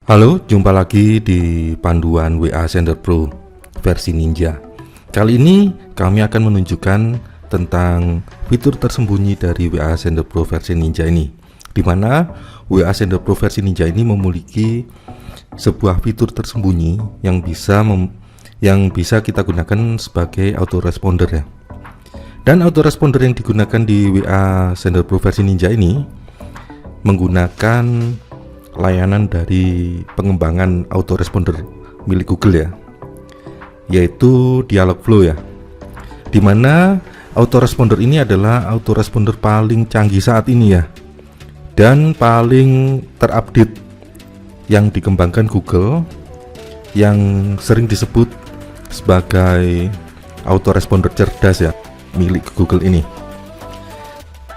Halo, jumpa lagi di panduan WA Sender Pro versi Ninja. Kali ini kami akan menunjukkan tentang fitur tersembunyi dari WA Sender Pro versi Ninja ini, di mana WA Sender Pro versi Ninja ini memiliki sebuah fitur tersembunyi yang bisa kita gunakan sebagai autoresponder ya. Dan autoresponder yang digunakan di WA Sender Pro versi Ninja ini menggunakan layanan dari pengembangan autoresponder milik Google ya, yaitu Dialogflow ya, dimana autoresponder ini adalah autoresponder paling canggih saat ini ya, dan paling terupdate yang dikembangkan Google, yang sering disebut sebagai autoresponder cerdas ya, milik Google ini.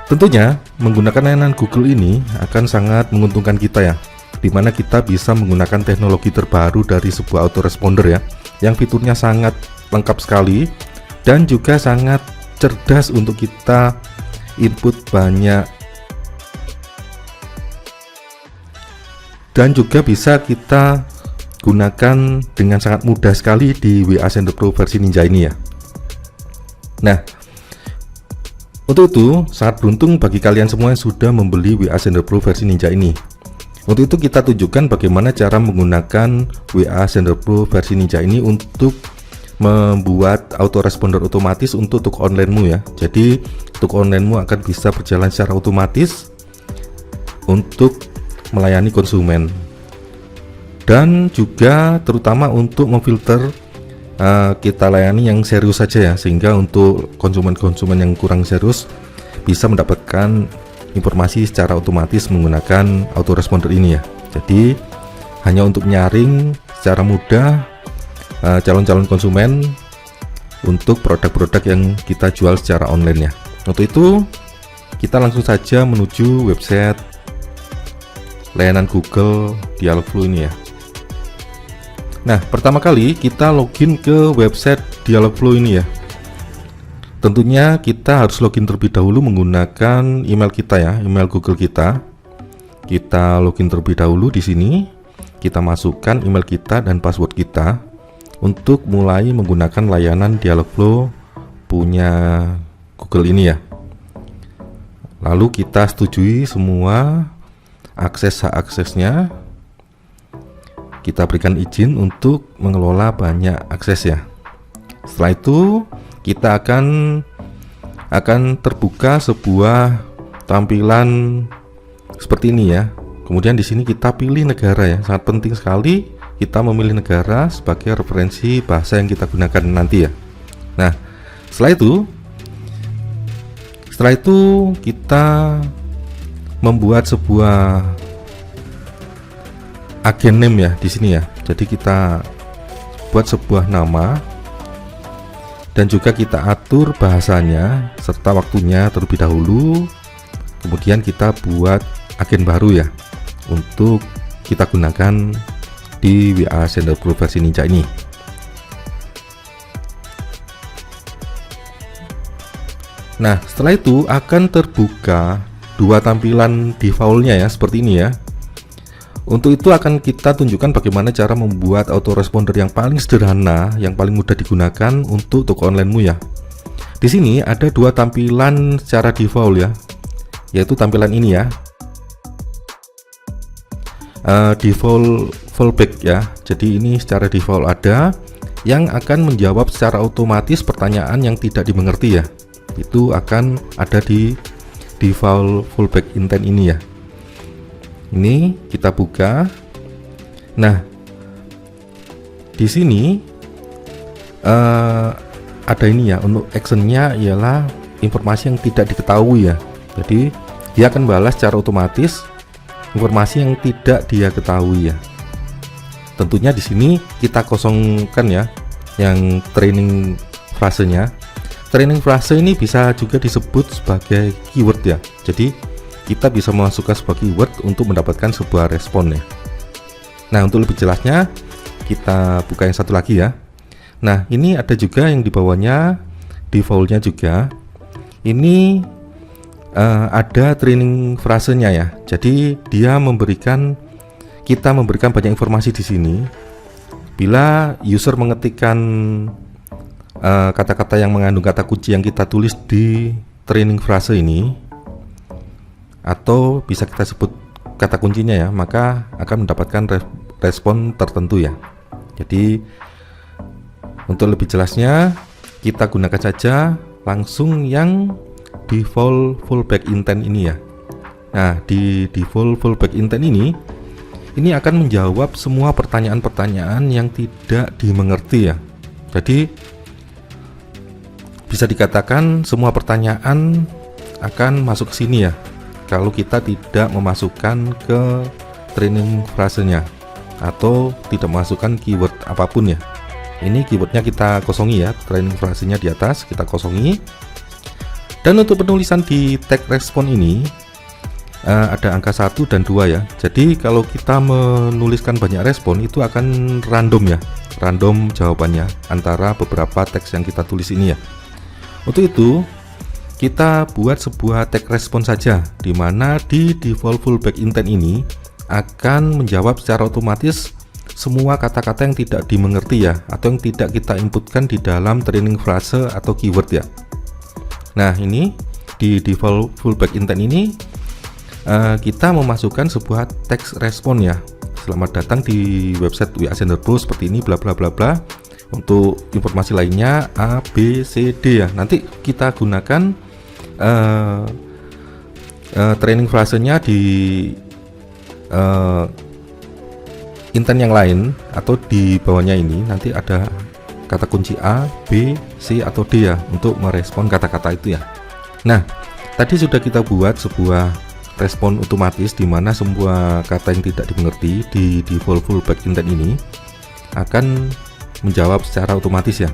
Tentunya menggunakan layanan Google ini akan sangat menguntungkan kita ya, dimana kita bisa menggunakan teknologi terbaru dari sebuah autoresponder ya, yang fiturnya sangat lengkap sekali dan juga sangat cerdas untuk kita input banyak, dan juga bisa kita gunakan dengan sangat mudah sekali di WA Sender Pro versi Ninja ini ya. Nah, untuk itu sangat beruntung bagi kalian semua yang sudah membeli WA Sender Pro versi Ninja ini. Untuk itu kita tunjukkan bagaimana cara menggunakan WA Sender Pro versi Ninja ini untuk membuat autoresponder otomatis untuk toko onlinemu ya. Jadi toko onlinemu akan bisa berjalan secara otomatis untuk melayani konsumen, dan juga terutama untuk memfilter kita layani yang serius saja ya, sehingga untuk konsumen-konsumen yang kurang serius bisa mendapatkan informasi secara otomatis menggunakan autoresponder ini ya. Jadi hanya untuk nyaring secara mudah calon-calon konsumen untuk produk-produk yang kita jual secara online ya. Untuk itu kita langsung saja menuju website layanan Google Dialogflow ini ya. Nah, pertama kali kita login ke website Dialogflow ini ya. Tentunya kita harus login terlebih dahulu menggunakan email kita ya, email Google kita. Kita login terlebih dahulu di sini. Kita masukkan email kita dan password kita untuk mulai menggunakan layanan Dialogflow punya Google ini ya. Lalu kita setujui semua aksesnya. Kita berikan izin untuk mengelola banyak akses ya. Setelah itu kita akan terbuka sebuah tampilan seperti ini ya. Kemudian di sini kita pilih negara ya. Sangat penting sekali kita memilih negara sebagai referensi bahasa yang kita gunakan nanti ya. Nah, setelah itu kita membuat sebuah agen name ya di sini ya. Jadi kita buat sebuah nama dan juga kita atur bahasanya serta waktunya terlebih dahulu. Kemudian kita buat agen baru ya untuk kita gunakan di WA Sender Pro versi Ninja ini. Nah, setelah itu akan terbuka dua tampilan defaultnya ya, seperti ini ya. Untuk itu akan kita tunjukkan bagaimana cara membuat autoresponder yang paling sederhana, yang paling mudah digunakan untuk toko onlinemu ya. Di sini ada dua tampilan secara default ya, yaitu tampilan ini ya, default fallback ya. Jadi ini secara default ada yang akan menjawab secara otomatis pertanyaan yang tidak dimengerti ya. Itu akan ada di default fallback intent ini ya. Ini kita buka. Nah, di sini ada ini ya, untuk actionnya ialah informasi yang tidak diketahui ya. Jadi dia akan balas secara otomatis informasi yang tidak dia ketahui ya. Tentunya di sini kita kosongkan ya yang training frasenya. Training frase ini bisa juga disebut sebagai keyword ya. Jadi kita bisa memasukkan sebuah keyword untuk mendapatkan sebuah respon ya. Nah, untuk lebih jelasnya kita buka yang satu lagi ya. Nah, ini ada juga yang di bawahnya defaultnya juga. Ini ada training frasenya ya. Jadi dia memberikan kita memberikan banyak informasi di sini. Bila user mengetikkan kata-kata yang mengandung kata kunci yang kita tulis di training phrase ini, atau bisa kita sebut kata kuncinya ya, maka akan mendapatkan respon tertentu ya. Jadi untuk lebih jelasnya kita gunakan saja langsung yang default fallback intent ini ya. Nah, di default fallback intent ini akan menjawab semua pertanyaan-pertanyaan yang tidak dimengerti ya. Jadi bisa dikatakan semua pertanyaan akan masuk ke sini ya, kalau kita tidak memasukkan ke training frasenya atau tidak memasukkan keyword apapun ya. Ini keywordnya kita kosongi ya, training frasenya di atas kita kosongi. Dan untuk penulisan di tag respon ini ada angka 1 dan 2 ya. Jadi kalau kita menuliskan banyak respon itu akan random ya, random jawabannya antara beberapa teks yang kita tulis ini ya. Untuk itu kita buat sebuah tag respon saja, di mana di default fallback intent ini akan menjawab secara otomatis semua kata-kata yang tidak dimengerti ya, atau yang tidak kita inputkan di dalam training phrase atau keyword ya. Nah, ini di default fallback intent ini kita memasukkan sebuah teks respon ya. Selamat datang di website WA Sender Pro seperti ini, bla bla bla bla. Untuk informasi lainnya A, B, C, D ya. Nanti kita gunakan training frasenya di intent yang lain, atau di bawahnya ini nanti ada kata kunci A, B, C atau D ya, untuk merespon kata-kata itu ya. Nah, tadi sudah kita buat sebuah respon otomatis di mana semua kata yang tidak dimengerti di default fallback intent ini akan menjawab secara otomatis ya.